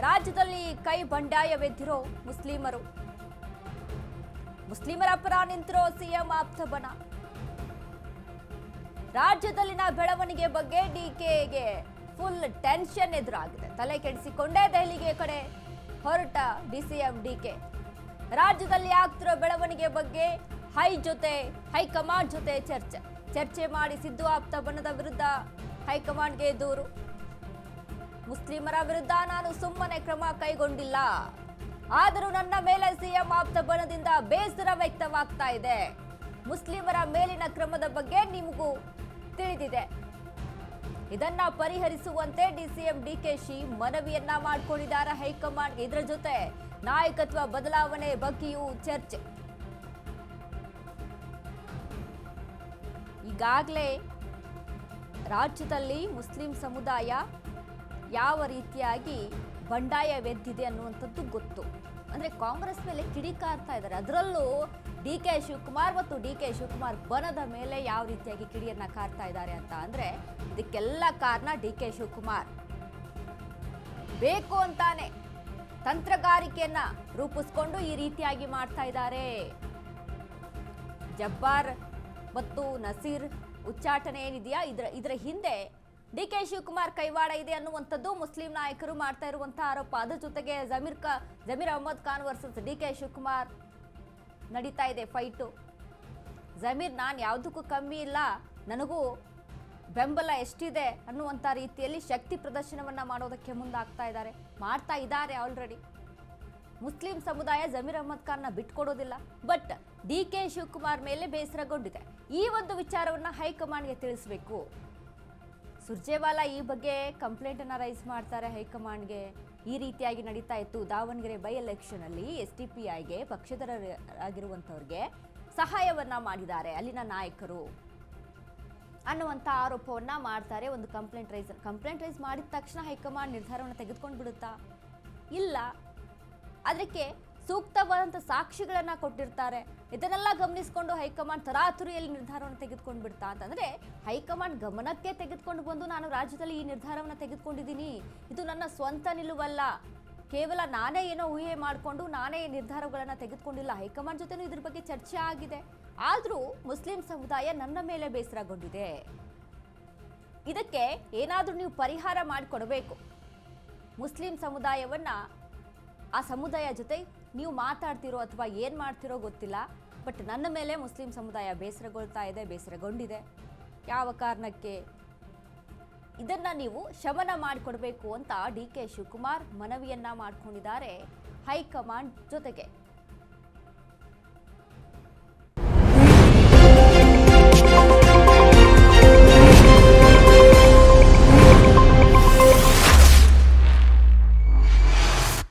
ರಾಜ್ಯದಲ್ಲಿ ಕೈ ಬಂಡಾಯವೆದ್ದಿರೋ ಮುಸ್ಲಿಮರ ಪರ ನಿಂತಿರೋ ಸಿಎಂ ಆಪ್ತಬನ. ರಾಜ್ಯದಲ್ಲಿನ ಬೆಳವಣಿಗೆ ಬಗ್ಗೆ ಡಿಕೆಗೆ ಫುಲ್ ಟೆನ್ಷನ್ ಎದುರಾಗಿದೆ. ತಲೆ ಕೆಡಿಸಿಕೊಂಡೇ ದೆಹಲಿಗೆ ಕಡೆ ಹೊರಟ ಡಿಸಿಎಂ ಡಿಕೆ. ರಾಜ್ಯದಲ್ಲಿ ಆಗ್ತಿರೋ ಬೆಳವಣಿಗೆ ಬಗ್ಗೆ ಹೈಕಮಾಂಡ್ ಜೊತೆ ಚರ್ಚೆ ಮಾಡಿ ಸಿದ್ದು ಆಪ್ತಬನದ ವಿರುದ್ಧ ಹೈಕಮಾಂಡ್ಗೆ ದೂರು. ಮುಸ್ಲಿಮರ ವಿರುದ್ಧ ನಾನು ಸುಮ್ಮನೆ ಕ್ರಮ ಕೈಗೊಂಡಿಲ್ಲ, ಆದರೂ ನನ್ನ ಮೇಲೆ ಸಿಎಂ ಆಪ್ತಬನದಿಂದ ಬೇಸರ ವ್ಯಕ್ತವಾಗ್ತಾ ಇದೆ. ಮುಸ್ಲಿಮರ ಮೇಲಿನ ಕ್ರಮದ ಬಗ್ಗೆ ನಿಮಗೂ ತಿಳಿದಿದೆ, ಇದನ್ನ ಪರಿಹರಿಸುವಂತೆ ಡಿಸಿಎಂ ಡಿಕೆಶಿ ಮನವಿಯನ್ನ ಮಾಡಿಕೊಂಡಿದ್ದಾರೆ ಹೈಕಮಾಂಡ್. ಇದರ ಜೊತೆ ನಾಯಕತ್ವ ಬದಲಾವಣೆ ಬಗ್ಗೆಯೂ ಚರ್ಚೆ. ಈಗಾಗಲೇ ರಾಜ್ಯದಲ್ಲಿ ಮುಸ್ಲಿಂ ಸಮುದಾಯ ಯಾವ ರೀತಿಯಾಗಿ ಬಂಡಾಯವೆದ್ದಿದೆ ಅನ್ನುವಂಥದ್ದು ಗೊತ್ತು. ಅಂದ್ರೆ ಕಾಂಗ್ರೆಸ್ ಮೇಲೆ ಕಿಡಿಕಾರ್ತಾ ಇದ್ದಾರೆ. ಅದರಲ್ಲೂ ಡಿಕೆ ಶಿವಕುಮಾರ್ ಮತ್ತು ಡಿಕೆ ಶಿವಕುಮಾರ್ ಬನದ ಮೇಲೆ ಯಾವ ರೀತಿಯಾಗಿ ಕಿಡಿಯನ್ನ ಕಾರ್ತಾ ಇದ್ದಾರೆ ಅಂತ ಅಂದ್ರೆ ಇದಕ್ಕೆಲ್ಲ ಕಾರಣ ಡಿಕೆ ಶಿವಕುಮಾರ್ ಬೇಕು ಅಂತಾನೆ ತಂತ್ರಗಾರಿಕೆಯನ್ನ ರೂಪಿಸ್ಕೊಂಡು ಈ ರೀತಿಯಾಗಿ ಮಾಡ್ತಾ ಇದ್ದಾರೆ. ಜಬ್ಬಾರ್ ಮತ್ತು ನಸೀರ್ ಉಚ್ಚಾಟನೆ ಏನಿದೆಯಾ ಇದರ ಹಿಂದೆ ಡಿಕೆ ಶಿವಕುಮಾರ್ ಕೈವಾಡ ಇದೆ ಅನ್ನುವಂಥದ್ದು ಮುಸ್ಲಿಂ ನಾಯಕರು ಮಾಡ್ತಾ ಇರುವಂತಹ ಆರೋಪ. ಅದರ ಜೊತೆಗೆ ಜಮೀರ್ ಅಹಮದ್ ಖಾನ್ ವರ್ಸಸ್ ಡಿಕೆ ಶಿವಕುಮಾರ್ ನಡೀತಾ ಇದೆ ಫೈಟು. ಜಮೀರ್ ನಾನು ಯಾವುದಕ್ಕೂ ಕಮ್ಮಿ ಇಲ್ಲ, ನನಗೂ ಬೆಂಬಲ ಎಷ್ಟಿದೆ ಅನ್ನುವಂಥ ರೀತಿಯಲ್ಲಿ ಶಕ್ತಿ ಪ್ರದರ್ಶನವನ್ನ ಮಾಡೋದಕ್ಕೆ ಮಾಡ್ತಾ ಇದ್ದಾರೆ ಆಲ್ರೆಡಿ. ಮುಸ್ಲಿಂ ಸಮುದಾಯ ಜಮೀರ್ ಅಹಮದ್ ಖಾನ್ನ ಬಿಟ್ಕೊಡೋದಿಲ್ಲ. ಬಟ್ ಡಿಕೆ ಶಿವಕುಮಾರ್ ಮೇಲೆ ಬೇಸರಗೊಂಡಿದೆ. ಈ ಒಂದು ವಿಚಾರವನ್ನ ಹೈಕಮಾಂಡ್ಗೆ ತಿಳಿಸಬೇಕು. ಸುರ್ಜೇವಾಲಾ ಈ ಬಗ್ಗೆ ಕಂಪ್ಲೇಂಟ್ ಅನ್ನ ರೈಸ್ ಮಾಡ್ತಾರೆ ಹೈಕಮಾಂಡ್ಗೆ. ಈ ರೀತಿಯಾಗಿ ನಡೀತಾ ಇತ್ತು ದಾವಣಗೆರೆ ಬೈ ಎಲೆಕ್ಷನ್ ಅಲ್ಲಿ SDPIಗೆ ಪಕ್ಷೇತರರಾಗಿರುವಂತವ್ರಿಗೆ ಸಹಾಯವನ್ನ ಮಾಡಿದ್ದಾರೆ ಅಲ್ಲಿನ ನಾಯಕರು ಅನ್ನುವಂಥ ಆರೋಪವನ್ನ ಮಾಡ್ತಾರೆ. ಒಂದು ಕಂಪ್ಲೇಂಟ್ ರೈಸ್ ಮಾಡಿದ ತಕ್ಷಣ ಹೈಕಮಾಂಡ್ ನಿರ್ಧಾರವನ್ನು ತೆಗೆದುಕೊಂಡು ಬಿಡುತ್ತಾ? ಇಲ್ಲ, ಅದಕ್ಕೆ ಸೂಕ್ತವಾದಂಥ ಸಾಕ್ಷಿಗಳನ್ನ ಕೊಟ್ಟಿರ್ತಾರೆ. ಇದನ್ನೆಲ್ಲ ಗಮನಿಸಿಕೊಂಡು ಹೈಕಮಾಂಡ್ ತರಾತುರಿಯಲ್ಲಿ ನಿರ್ಧಾರವನ್ನು ತೆಗೆದುಕೊಂಡು ಬಿಡ್ತಾ ಅಂತಂದ್ರೆ ಹೈಕಮಾಂಡ್ ಗಮನಕ್ಕೆ ತೆಗೆದುಕೊಂಡು ಬಂದು ನಾನು ರಾಜ್ಯದಲ್ಲಿ ಈ ನಿರ್ಧಾರವನ್ನು ತೆಗೆದುಕೊಂಡಿದ್ದೀನಿ, ಇದು ನನ್ನ ಸ್ವಂತ ನಿಲುವಲ್ಲ, ಕೇವಲ ನಾನೇ ಏನೋ ಊಹೆ ಮಾಡಿಕೊಂಡು ನಾನೇ ನಿರ್ಧಾರಗಳನ್ನು ತೆಗೆದುಕೊಂಡಿಲ್ಲ. ಹೈಕಮಾಂಡ್ ಜೊತೆನೂ ಇದ್ರ ಬಗ್ಗೆ ಚರ್ಚೆ ಆಗಿದೆ. ಆದರೂ ಮುಸ್ಲಿಂ ಸಮುದಾಯ ನನ್ನ ಮೇಲೆ ಬೇಸರಗೊಂಡಿದೆ, ಇದಕ್ಕೆ ಏನಾದರೂ ನೀವು ಪರಿಹಾರ ಮಾಡಿಕೊಡಬೇಕು. ಮುಸ್ಲಿಂ ಸಮುದಾಯವನ್ನ ಆ ಸಮುದಾಯ ಜೊತೆ ನೀವು ಮಾತಾಡ್ತಿರೋ ಅಥವಾ ಏನು ಮಾಡ್ತಿರೋ ಗೊತ್ತಿಲ್ಲ, ಬಟ್ ನನ್ನ ಮೇಲೆ ಮುಸ್ಲಿಂ ಸಮುದಾಯ ಬೇಸರಗೊಂಡಿದೆ. ಯಾವ ಕಾರಣಕ್ಕೆ ಇದನ್ನ ನೀವು ಶಮನ ಮಾಡಿಕೊಡ್ಬೇಕು ಅಂತ ಡಿಕೆ ಶಿವಕುಮಾರ್ ಮನವಿಯನ್ನ ಮಾಡಿಕೊಂಡಿದ್ದಾರೆ ಹೈಕಮಾಂಡ್ ಜೊತೆಗೆ.